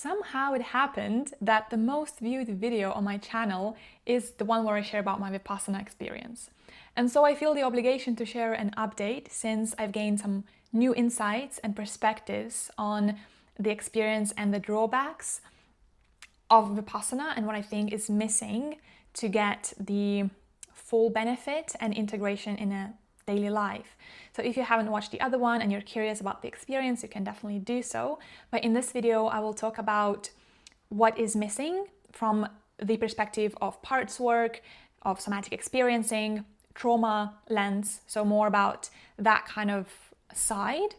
somehow it happened that the most viewed video on my channel is the one where I share about my Vipassana experience. And so I feel the obligation to share an update since I've gained some new insights and perspectives on the experience and the drawbacks of Vipassana and what I think is missing to get the full benefit and integration in a daily life. So if you haven't watched the other one and you're curious about the experience, you can definitely do so. But in this video, I will talk about what is missing from the perspective of parts work, of somatic experiencing, trauma lens, so more about that kind of side.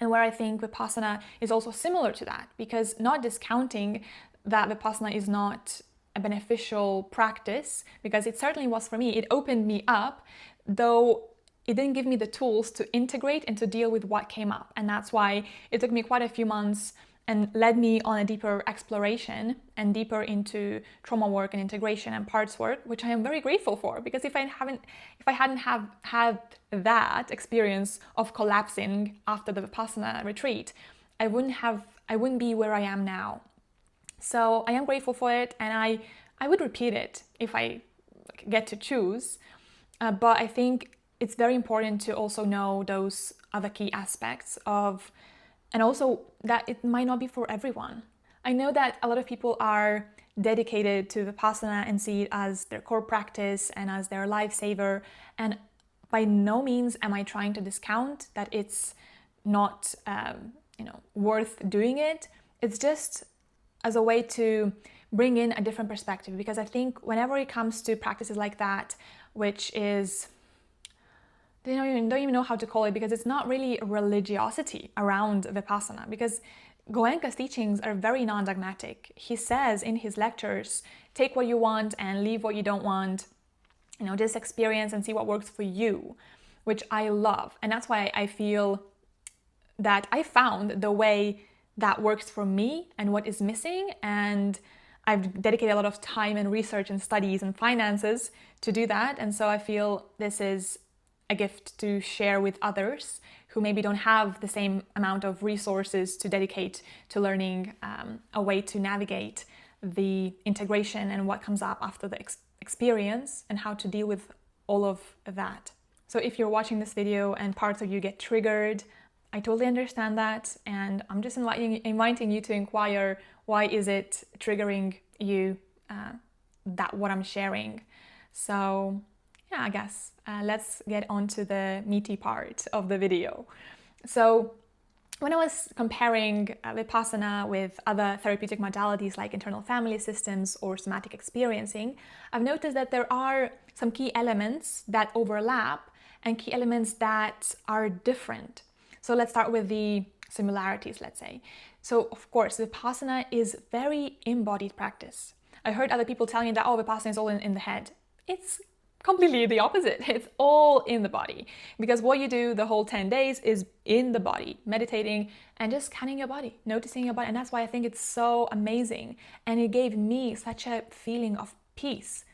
And where I think Vipassana is also similar to that, because not discounting that Vipassana is not a beneficial practice, because it certainly was for me. It opened me up, though it didn't give me the tools to integrate and to deal with what came up. And that's why it took me quite a few months and led me on a deeper exploration and deeper into trauma work and integration and parts work, which I am very grateful for, because if I hadn't have had that experience of collapsing after the Vipassana retreat, I wouldn't be where I am now. So I am grateful for it, and I would repeat it if I get to choose. But I think it's very important to also know those other key aspects of, and also that it might not be for everyone. I know that a lot of people are dedicated to Vipassana and see it as their core practice and as their lifesaver. And by no means am I trying to discount that it's not worth doing it. It's just as a way to bring in a different perspective, because I think whenever it comes to practices like that, which is, they don't even know how to call it, because it's not really a religiosity around Vipassana, because Goenka's teachings are very non-dogmatic. He says in his lectures, take what you want and leave what you don't want, just experience and see what works for you, which I love. And that's why I feel that I found the way that works for me and what is missing, and I've dedicated a lot of time and research and studies and finances to do that. And so I feel this is a gift to share with others who maybe don't have the same amount of resources to dedicate to learning a way to navigate the integration and what comes up after the experience and how to deal with all of that. So if you're watching this video and parts of you get triggered, I totally understand that, and I'm just inviting you to inquire, why is it triggering you, that what I'm sharing? So yeah, I guess let's get on to the meaty part of the video. So when I was comparing Vipassana with other therapeutic modalities like internal family systems or somatic experiencing, I've noticed that there are some key elements that overlap and key elements that are different. So let's start with the similarities, let's say. So of course, Vipassana is very embodied practice. I heard other people telling me that, Vipassana is all in the head. It's completely the opposite. It's all in the body, because what you do the whole 10 days is in the body, meditating and just scanning your body, noticing your body. And that's why I think it's so amazing. And it gave me such a feeling of peace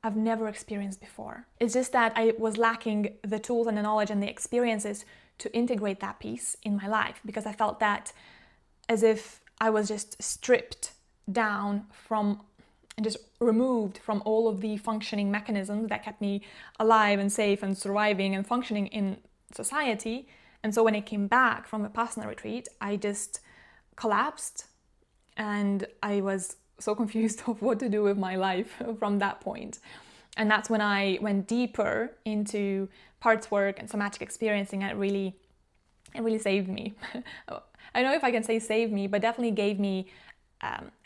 I've never experienced before. It's just that I was lacking the tools and the knowledge and the experiences to integrate that piece in my life, because I felt that as if I was just stripped down from and just removed from all of the functioning mechanisms that kept me alive and safe and surviving and functioning in society. And so when I came back from a Vipassana retreat, I just collapsed, and I was so confused of what to do with my life from that point. And that's when I went deeper into parts work and somatic experiencing, and it really saved me. I don't know if I can say saved me, but definitely gave me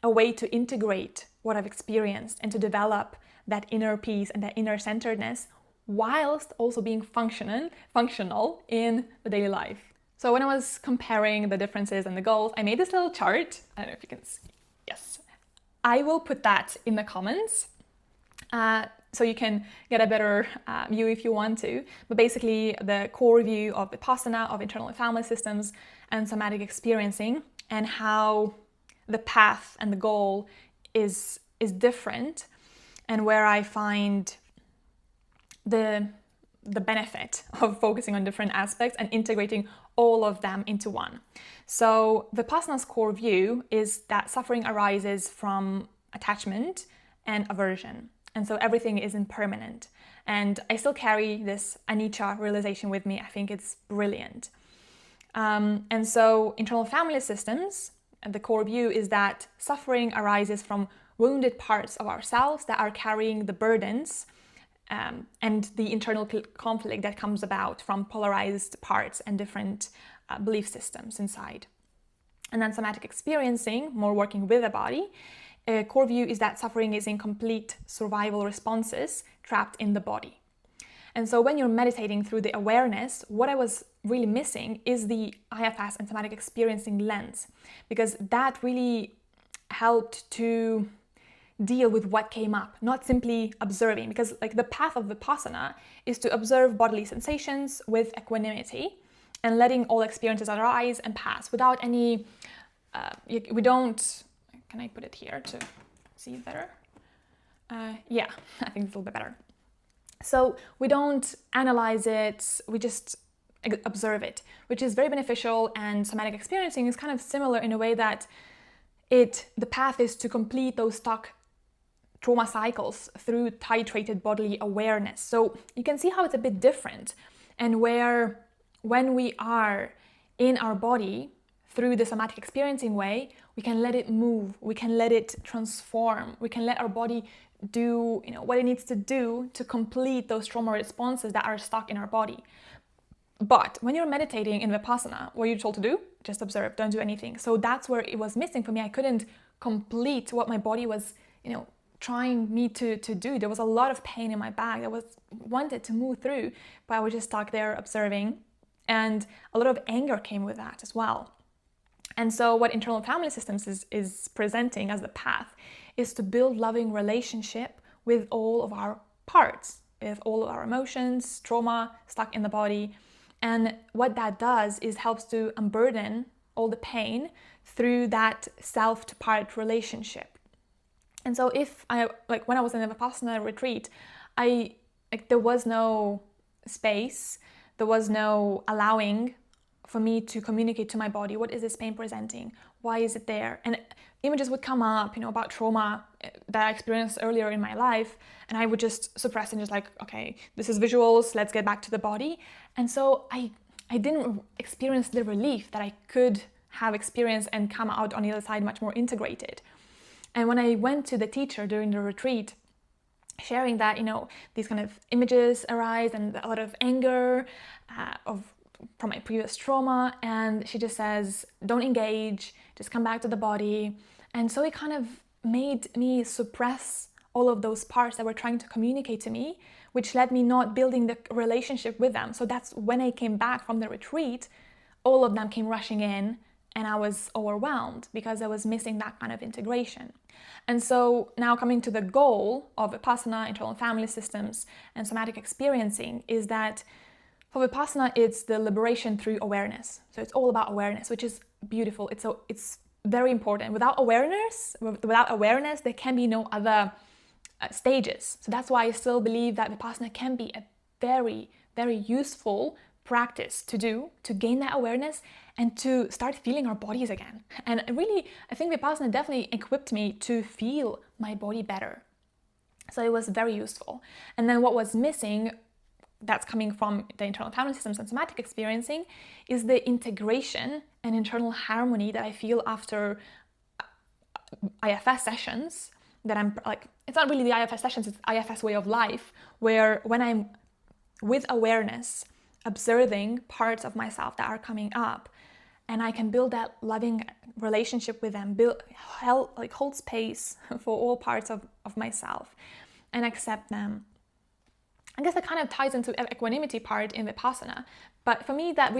a way to integrate what I've experienced and to develop that inner peace and that inner centeredness, whilst also being functional in the daily life. So when I was comparing the differences and the goals, I made this little chart. I don't know if you can see. Yes. I will put that in the comments, so you can get a better view if you want to. But basically, the core view of Vipassana, of internal and family systems, and somatic experiencing, and how the path and the goal is different, and where I find the benefit of focusing on different aspects and integrating all of them into one. So Vipassana's core view is that suffering arises from attachment and aversion. And so everything is impermanent. And I still carry this anicca realization with me. I think it's brilliant. And so internal family systems, the core view is that suffering arises from wounded parts of ourselves that are carrying the burdens and the internal conflict that comes about from polarized parts and different belief systems inside. And then somatic experiencing, more working with the body, core view is that suffering is incomplete survival responses trapped in the body. And so when you're meditating through the awareness, what I was really missing is the IFS and somatic experiencing lens, because that really helped to deal with what came up, not simply observing, because like the path of Vipassana is to observe bodily sensations with equanimity and letting all experiences arise and pass without any, we don't, can I put it here to see it better? Yeah, I think it's a little bit better. So we don't analyze it, we just observe it, which is very beneficial, and somatic experiencing is kind of similar in a way that the path is to complete those stuck trauma cycles through titrated bodily awareness. So you can see how it's a bit different, and where when we are in our body through the somatic experiencing way, we can let it move, we can let it transform, we can let our body do what it needs to do to complete those trauma responses that are stuck in our body. But when you're meditating in Vipassana, what you're told to do, just observe, don't do anything. So that's where it was missing for me. I couldn't complete what my body was, trying me to do. There was a lot of pain in my back that was wanted to move through, but I was just stuck there observing. And a lot of anger came with that as well. And so what internal family systems is presenting as the path is to build loving relationship with all of our parts, with all of our emotions, trauma stuck in the body. And what that does is helps to unburden all the pain through that self to part relationship. And so when I was in a Vipassana retreat, there was no space, there was no allowing for me to communicate to my body, what is this pain presenting? Why is it there? And images would come up, about trauma that I experienced earlier in my life, and I would just suppress and just like, okay, this is visuals, let's get back to the body. And so I didn't experience the relief that I could have experienced and come out on the other side much more integrated. And when I went to the teacher during the retreat, sharing that, these kind of images arise and a lot of anger from my previous trauma, and she just says, don't engage, just come back to the body. And so it kind of made me suppress all of those parts that were trying to communicate to me, which led me not building the relationship with them. So that's when I came back from the retreat, all of them came rushing in, and I was overwhelmed because I was missing that kind of integration. And so now coming to the goal of Vipassana, internal family systems, and somatic experiencing is that for Vipassana, it's the liberation through awareness. So it's all about awareness, which is beautiful. It's very important. Without awareness, there can be no other stages. So that's why I still believe that Vipassana can be a very, very useful practice to do, to gain that awareness and to start feeling our bodies again. And really, I think Vipassana definitely equipped me to feel my body better. So it was very useful. And then what was missing, that's coming from the internal family systems and somatic experiencing, is the integration and internal harmony that I feel after IFS sessions, that I'm like, it's not really the IFS sessions, it's IFS way of life, where when I'm with awareness, observing parts of myself that are coming up, and I can build that loving relationship with them, hold space for all parts of myself and accept them. I guess that kind of ties into the equanimity part in Vipassana, but for me that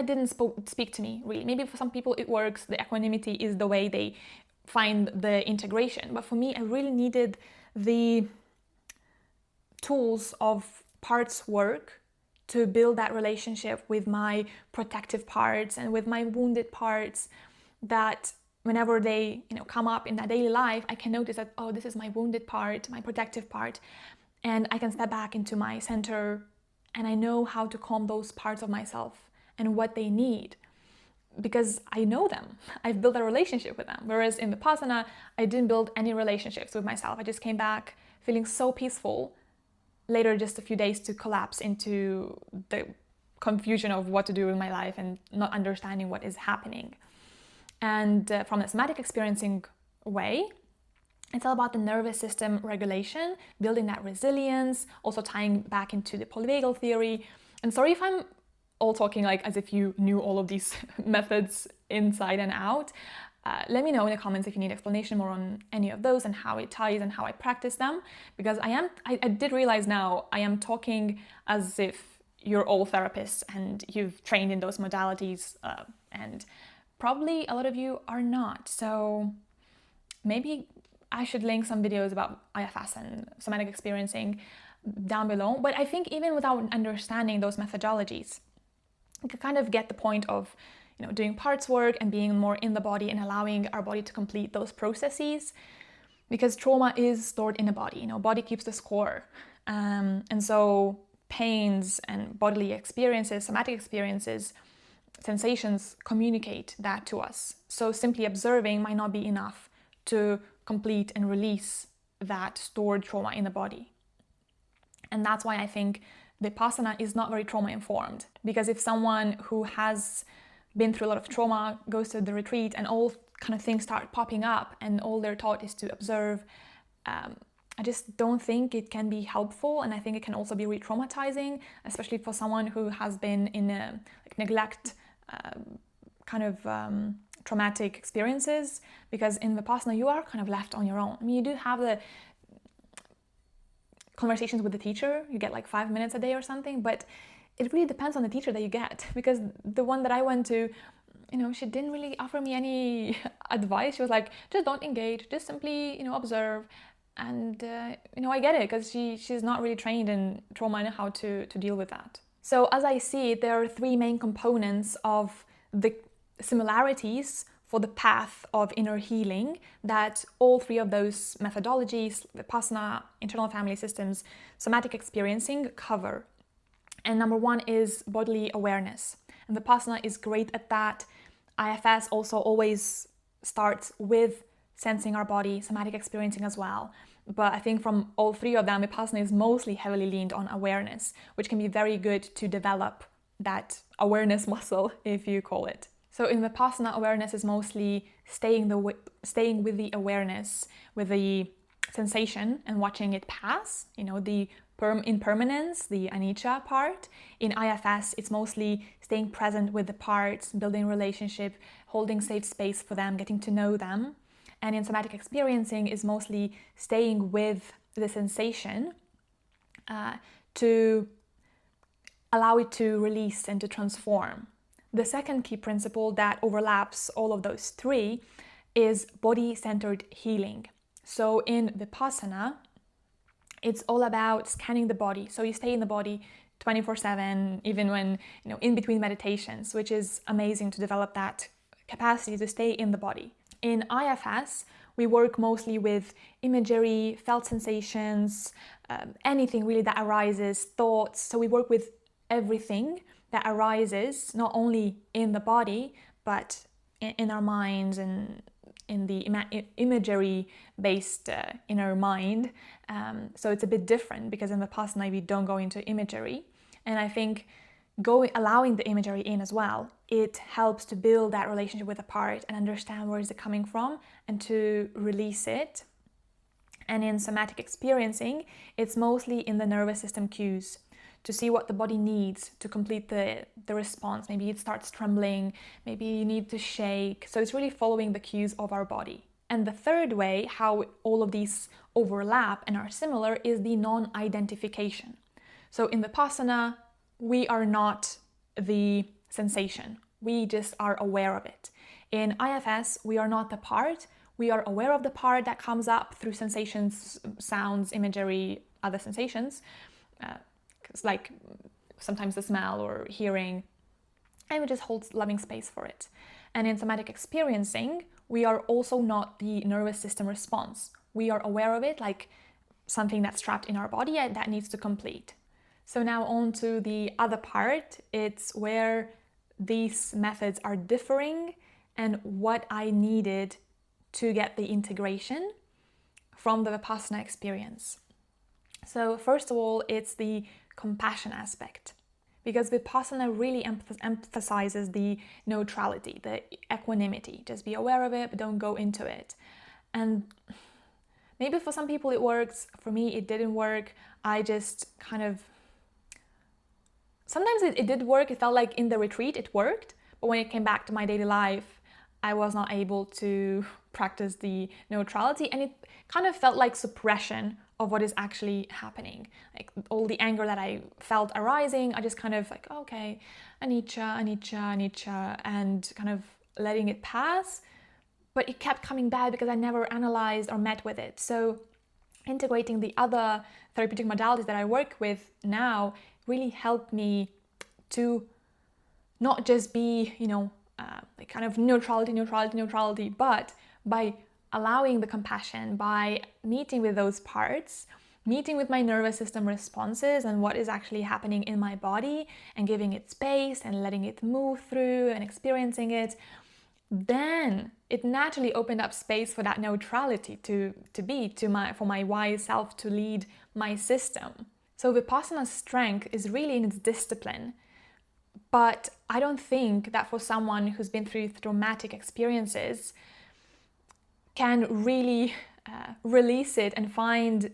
didn't speak to me really. Maybe for some people it works, the equanimity is the way they find the integration, but for me I really needed the tools of parts work to build that relationship with my protective parts and with my wounded parts, that whenever they come up in that daily life, I can notice that, oh, this is my wounded part, my protective part, and I can step back into my center, and I know how to calm those parts of myself and what they need, because I know them. I've built a relationship with them. Whereas in Vipassana, I didn't build any relationships with myself. I just came back feeling so peaceful, later just a few days to collapse into the confusion of what to do with my life and not understanding what is happening. And from the somatic experiencing way, it's all about the nervous system regulation, building that resilience, also tying back into the polyvagal theory. And sorry if I'm all talking like as if you knew all of these methods inside and out. Let me know in the comments if you need explanation more on any of those and how it ties and how I practice them, because I did realize now I am talking as if you're all therapists and you've trained in those modalities, and probably a lot of you are not. So maybe I should link some videos about IFS and somatic experiencing down below. But I think even without understanding those methodologies, you can kind of get the point of, you know, doing parts work and being more in the body and allowing our body to complete those processes, because trauma is stored in the body. You know, body keeps the score, and so pains and bodily experiences, somatic experiences, sensations communicate that to us. So simply observing might not be enough to complete and release that stored trauma in the body. And that's why I think Vipassana is not very trauma informed, because if someone who has been through a lot of trauma goes to the retreat and all kind of things start popping up and all they're taught is to observe, I just don't think it can be helpful. And I think it can also be re-traumatizing, especially for someone who has been in a neglect traumatic experiences, because in Vipassana you are kind of left on your own. I mean, you do have the conversations with the teacher, you get like 5 minutes a day or something, but it really depends on the teacher that you get, because the one that I went to, you know, she didn't really offer me any advice. She was like, just don't engage, just simply, you know, observe. And, you know, I get it, because she's not really trained in trauma and how to deal with that. So as I see it, there are three main components of the similarities for the path of inner healing that all three of those methodologies, Vipassana, internal family systems, somatic experiencing, cover. And number one is bodily awareness. And Vipassana is great at that. IFS also always starts with sensing our body, somatic experiencing as well. But I think from all three of them, Vipassana is mostly heavily leaned on awareness, which can be very good to develop that awareness muscle, if you call it. So in Vipassana, awareness is mostly staying with the awareness, with the sensation and watching it pass, you know, the impermanence, the anicca part. In IFS, it's mostly staying present with the parts, building relationship, holding safe space for them, getting to know them. And in somatic experiencing is mostly staying with the sensation to allow it to release and to transform. The second key principle that overlaps all of those three is body-centered healing. So in Vipassana, it's all about scanning the body. So you stay in the body 24/7, even when, you know, in between meditations, which is amazing to develop that capacity to stay in the body. In IFS, we work mostly with imagery, felt sensations, anything really that arises, thoughts. So we work with everything that arises, not only in the body, but in our minds and in the imagery-based inner mind. So it's a bit different, because in Vipassana we don't go into imagery. And I think allowing the imagery in as well, it helps to build that relationship with the part and understand where is it coming from and to release it. And in somatic experiencing, it's mostly in the nervous system cues, to see what the body needs to complete the response. Maybe it starts trembling, maybe you need to shake. So it's really following the cues of our body. And the third way, how all of these overlap and are similar, is the non-identification. So in Vipassana, we are not the sensation. We just are aware of it. In IFS, we are not the part. We are aware of the part that comes up through sensations, sounds, imagery, other sensations, like sometimes the smell or hearing, and we just hold loving space for it. And in somatic experiencing, we are also not the nervous system response. We are aware of it, like something that's trapped in our body that needs to complete. So now on to the other part. It's where these methods are differing and what I needed to get the integration from the Vipassana experience. So first of all, it's the compassion aspect, because Vipassana really emphasizes the neutrality, the equanimity. Just be aware of it, but don't go into it. And maybe for some people it works. For me, it didn't work. I just kind of... Sometimes it did work. It felt like in the retreat it worked. But when it came back to my daily life, I was not able to practice the neutrality. And it kind of felt like suppression of what is actually happening. Like all the anger that I felt arising, I just kind of like, okay, anicca, anicca, anicca, and kind of letting it pass. But it kept coming back because I never analyzed or met with it. So integrating the other therapeutic modalities that I work with now really helped me to not just be, like kind of neutrality, but by allowing the compassion, by meeting with those parts, meeting with my nervous system responses and what is actually happening in my body, and giving it space and letting it move through and experiencing it, then it naturally opened up space for that neutrality for my wise self to lead my system. So Vipassana's strength is really in its discipline. But I don't think that for someone who's been through traumatic experiences can really release it and find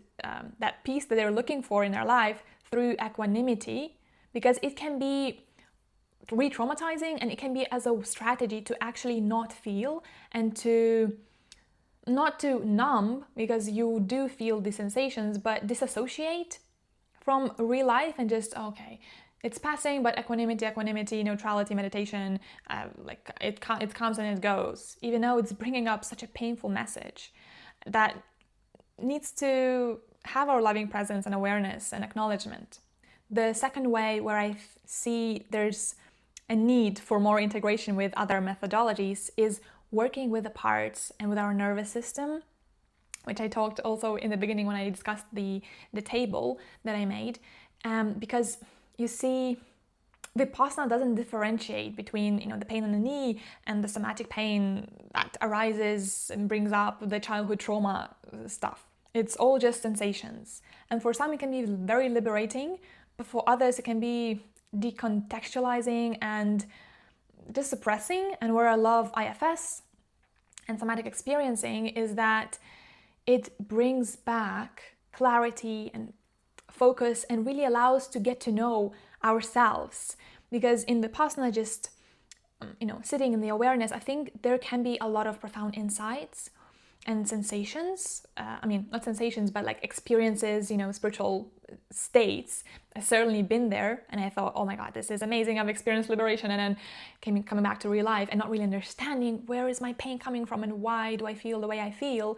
that peace that they're looking for in their life through equanimity, because it can be re-traumatizing, and it can be as a strategy to actually not feel and not to numb, because you do feel the sensations, but disassociate from real life and just, okay, it's passing, but equanimity, neutrality, meditation, like it comes and it goes, even though it's bringing up such a painful message that needs to have our loving presence and awareness and acknowledgement. The second way where I see there's a need for more integration with other methodologies is working with the parts and with our nervous system, which I talked also in the beginning when I discussed the table that I made, because you see, Vipassana doesn't differentiate between the pain in the knee and the somatic pain that arises and brings up the childhood trauma stuff. It's all just sensations. And for some it can be very liberating, but for others it can be decontextualizing and just suppressing. And where I love IFS and somatic experiencing is that it brings back clarity and focus and really allows to get to know ourselves. Because in Vipassana, just sitting in the awareness, I think there can be a lot of profound insights and sensations. Not sensations, but like experiences, spiritual states. I've certainly been there, and I thought, oh my God, this is amazing. I've experienced liberation, and then coming back to real life and not really understanding where is my pain coming from and why do I feel the way I feel.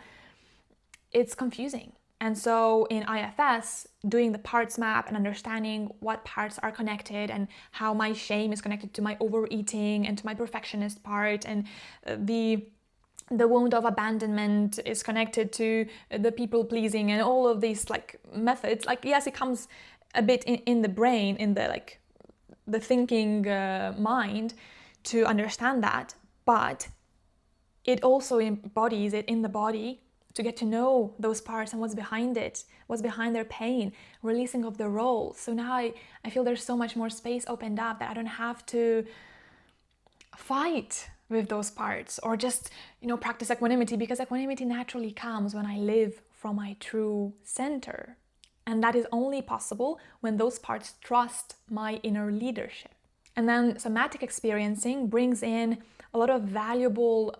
It's confusing. And so in IFS, doing the parts map and understanding what parts are connected and how my shame is connected to my overeating and to my perfectionist part, and the wound of abandonment is connected to the people pleasing, and all of these like methods, like yes, it comes a bit in the brain, in the thinking mind to understand that, but it also embodies it in the body to get to know those parts and what's behind it, what's behind their pain, releasing of the role. So now I feel there's so much more space opened up that I don't have to fight with those parts or just, practice equanimity, because equanimity naturally comes when I live from my true center. And that is only possible when those parts trust my inner leadership. And then somatic experiencing brings in a lot of valuable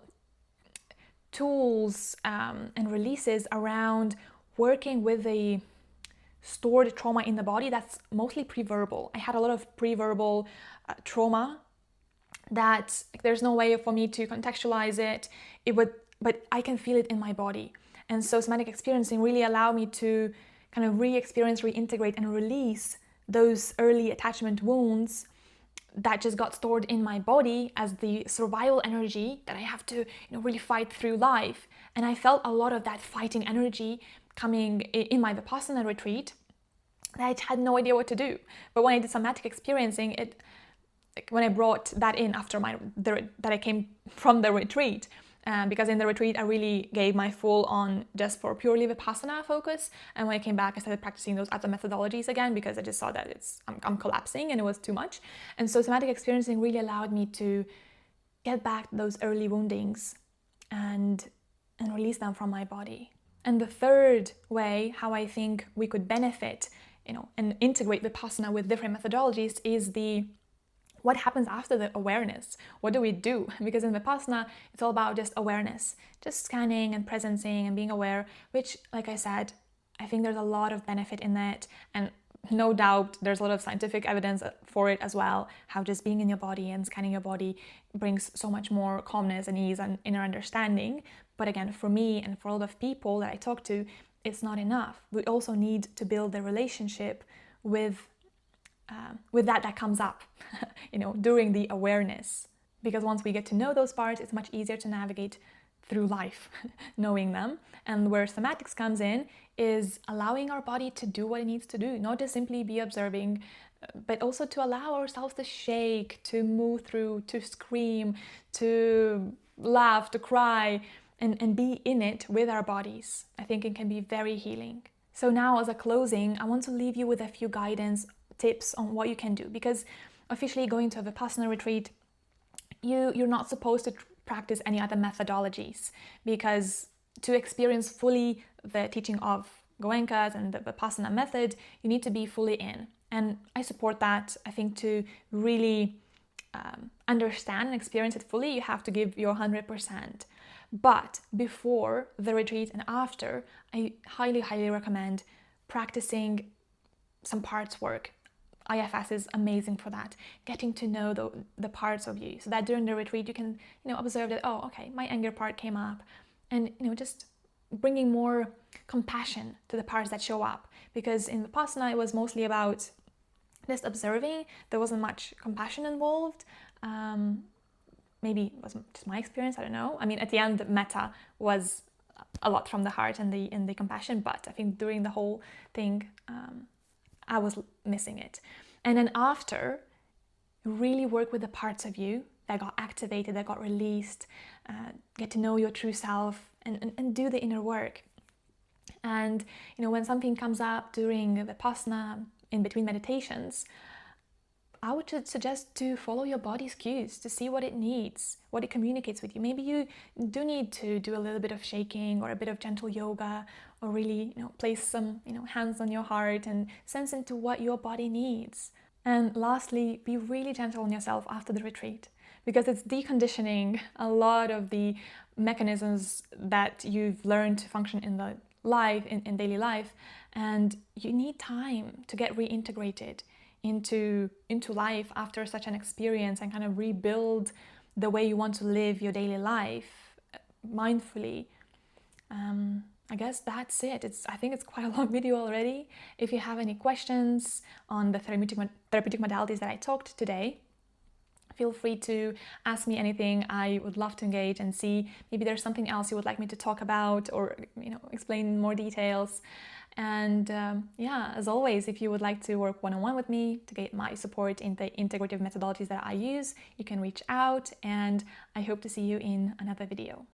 tools and releases around working with the stored trauma in the body that's mostly pre-verbal. I had a lot of pre-verbal trauma that there's no way for me to contextualize it. But I can feel it in my body. And so somatic experiencing really allowed me to kind of re-experience, reintegrate, and release those early attachment wounds that just got stored in my body as the survival energy that I have to really fight through life. And I felt a lot of that fighting energy coming in my Vipassana retreat that I had no idea what to do. But when I did somatic experiencing, when I brought that in after that I came from the retreat. Because in the retreat, I really gave my full on just for purely Vipassana focus. And when I came back, I started practicing those other methodologies again because I just saw that I'm collapsing and it was too much. And so somatic experiencing really allowed me to get back those early woundings and release them from my body. And the third way how I think we could benefit, and integrate Vipassana with different methodologies is what happens after the awareness? What do we do? Because in Vipassana, it's all about just awareness, just scanning and presencing and being aware, which, like I said, I think there's a lot of benefit in that. And no doubt there's a lot of scientific evidence for it as well, how just being in your body and scanning your body brings so much more calmness and ease and inner understanding. But again, for me and for a lot of people that I talk to, it's not enough. We also need to build a relationship with that comes up, during the awareness. Because once we get to know those parts, it's much easier to navigate through life, knowing them. And where somatics comes in is allowing our body to do what it needs to do, not just simply be observing, but also to allow ourselves to shake, to move through, to scream, to laugh, to cry, and be in it with our bodies. I think it can be very healing. So now, as a closing, I want to leave you with a few guidance tips on what you can do, because officially going to a Vipassana retreat, you're not supposed to practice any other methodologies, because to experience fully the teaching of Goenkas and the Vipassana method, you need to be fully in. And I support that. I think to really understand and experience it fully, you have to give your 100%. But before the retreat and after, I highly, highly recommend practicing some parts work. IFS is amazing for that, getting to know the parts of you, so that during the retreat you can observe that, oh, okay, my anger part came up, and just bringing more compassion to the parts that show up, because in Vipassana it was mostly about just observing. There wasn't much compassion involved. Maybe it was just my experience, I don't know. I mean, at the end, the metta was a lot from the heart and the compassion, but I think during the whole thing, I was missing it. And then after, really work with the parts of you that got activated, that got released, get to know your true self, and do the inner work. And when something comes up during Vipassana, in between meditations, I would suggest to follow your body's cues, to see what it needs, what it communicates with you. Maybe you do need to do a little bit of shaking or a bit of gentle yoga, or really, place some, hands on your heart and sense into what your body needs. And lastly, be really gentle on yourself after the retreat, because it's deconditioning a lot of the mechanisms that you've learned to function in the life, in daily life, and you need time to get reintegrated into life after such an experience, and kind of rebuild the way you want to live your daily life mindfully. I guess that's it. I think it's quite a long video already. If you have any questions on the therapeutic modalities that I talked today, feel free to ask me anything. I would love to engage and see maybe there's something else you would like me to talk about, or explain more details. And as always, if you would like to work one-on-one with me to get my support in the integrative methodologies that I use, you can reach out, and I hope to see you in another video.